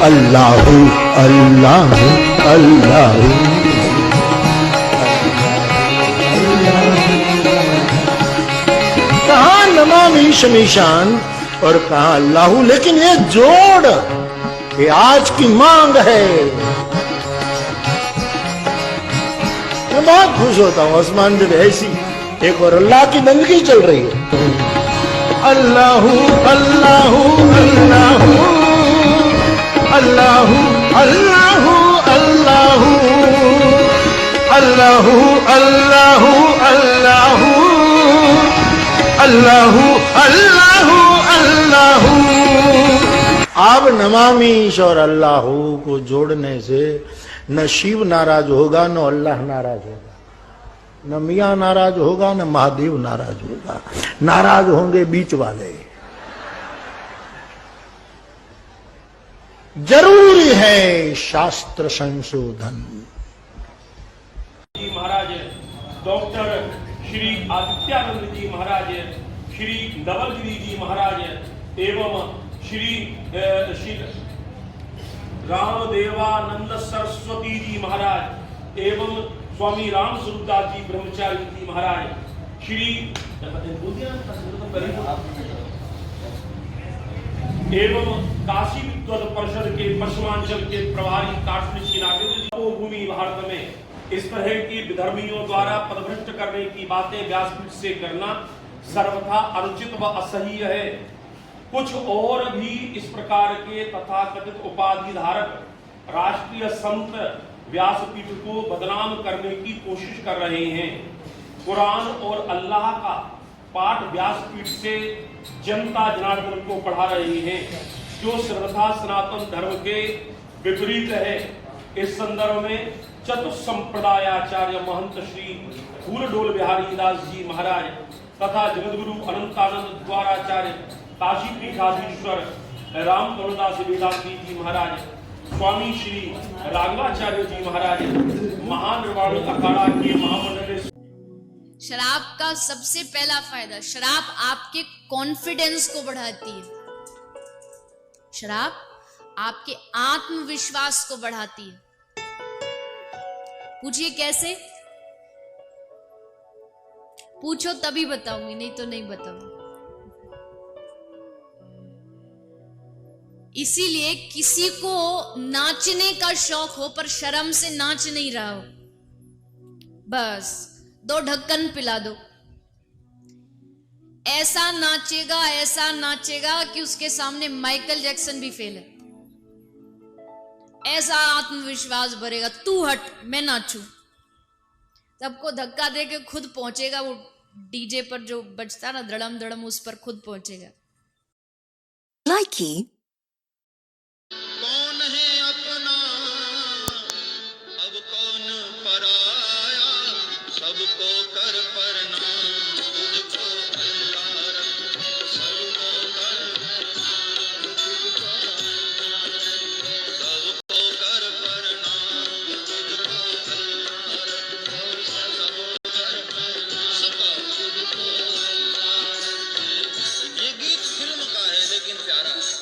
अल्लाहु अल्लाहु अल्लाहु। कहा नमामि शमीशान और कहा अल्लाहु, लेकिन ये जोड़ ये आज की मांग है। मैं बहुत खुश होता हूं आसमान जब ऐसी एक और अल्लाह की बंदगी चल रही है। अल्लाहु अल्लाहु अल्लाहु अल्लाहु अल्लाहु अल्लाहु अल्लाहु अल्लाहु अल्लाहु अल्लाहु अल्लाहु अल्लाहु। अब नमामीश और अल्लाहु को जोड़ने से न शिव नाराज होगा, न अल्लाह नाराज होगा, न मियां नाराज होगा, न महादेव नाराज होगा। नाराज होंगे बीच वाले। जरूरी है शास्त्र संशोधन। जी महाराज डॉक्टर श्री आदित्यानंद जी महाराज, श्री नवलगिरी जी महाराज एवं श्री रामदेवानंद सरस्वती जी महाराज एवं स्वामी राम स्वरूपदास जी ब्रह्मचारी जी महाराज, श्री एवं काशी विद्वत परिषद के पश्चिमांचल के प्रभारी काश्मीर श्री नागेंद्र जी भूमि भारत में इस तरह की विधर्मियों द्वारा पदभ्रष्ट करने की बातें व्यासपीठ से करना सर्वथा अनुचित व असह्य है। कुछ और भी इस प्रकार के तथाकथित उपाधि धारक राष्ट्रीय संत व्यासपीठ को बदनाम करने की कोशिश कर रहे हैं। कुरान और अल्लाह का पाठ व्यासपीठ से जनता जनार्दन को पढ़ा रहे हैं, जो सर्वथा सनातन धर्म के विपरीत है। इस संदर्भ में चतुसंप्रदायाचार्य महंत श्री फूलडोल बिहारी दास जी महाराज तथा जगतगुरु अनंतानंद द्वाराचार्य काशी पीठाधीश्वर राम करुणदास वेदांती जी महाराज, स्वामी श्री राघवाचार्य जी महाराज, महान निर्वाणी अखाड़ा के महामंडल। शराब का सबसे पहला फायदा, शराब आपके कॉन्फिडेंस को बढ़ाती है। शराब आपके आत्मविश्वास को बढ़ाती है। पूछिए कैसे? पूछो तभी बताऊंगी, नहीं तो नहीं बताऊंगी। इसीलिए किसी को नाचने का शौक हो पर शर्म से नाच नहीं रहा हो, बस 2 ढक्कन पिला दो। ऐसा नाचेगा कि उसके सामने माइकल जैक्सन भी फेल है। ऐसा आत्मविश्वास भरेगा, तू हट मैं नाचू। सबको धक्का दे के खुद पहुंचेगा, वो डीजे पर जो बजता ना धड़म धड़म, उस पर खुद पहुंचेगा। लाइकी कौन है अपना अब कौन पराया, सबको कर प्रणाम तुझको अल्लाह रब, सबको कर प्रणाम तुझको अल्लाह रब, सबको कर प्रणाम तुझको अल्लाह रब, सबको कर प्रणाम तुझको अल्लाह रब। ये गीत फिल्म का है लेकिन प्यारा है।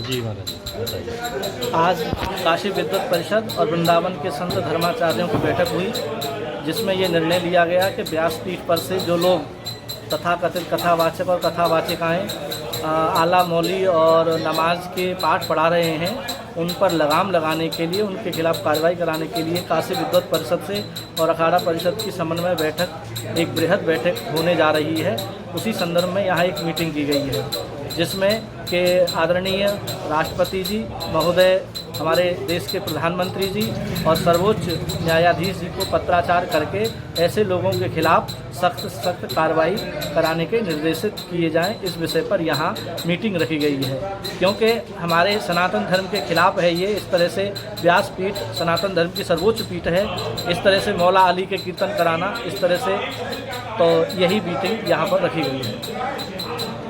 जी महाराज बताइए। आज काशी विद्वत परिषद और वृंदावन के संत धर्माचार्यों की बैठक हुई, जिसमें ये निर्णय लिया गया कि व्यासपीठ पर से जो लोग तथाकथित कथावाचक और कथावाचिकाएँ आला मौली और नमाज के पाठ पढ़ा रहे हैं, उन पर लगाम लगाने के लिए, उनके खिलाफ कार्रवाई कराने के लिए काशी विद्वत परिषद से और अखाड़ा परिषद की समन्वय बैठक, एक बृहद बैठक होने जा रही है। उसी संदर्भ में यहाँ एक मीटिंग की गई है, जिसमें के आदरणीय राष्ट्रपति जी महोदय, हमारे देश के प्रधानमंत्री जी और सर्वोच्च न्यायाधीश जी को पत्राचार करके ऐसे लोगों के खिलाफ सख्त कार्रवाई कराने के निर्देशित किए जाएं, इस विषय पर यहाँ मीटिंग रखी गई है। क्योंकि हमारे सनातन धर्म के खिलाफ है ये, इस तरह से व्यासपीठ सनातन धर्म की सर्वोच्च पीठ है, इस तरह से मौला अली के कीर्तन कराना, इस तरह से, तो यही मीटिंग यहाँ पर रखी गई है।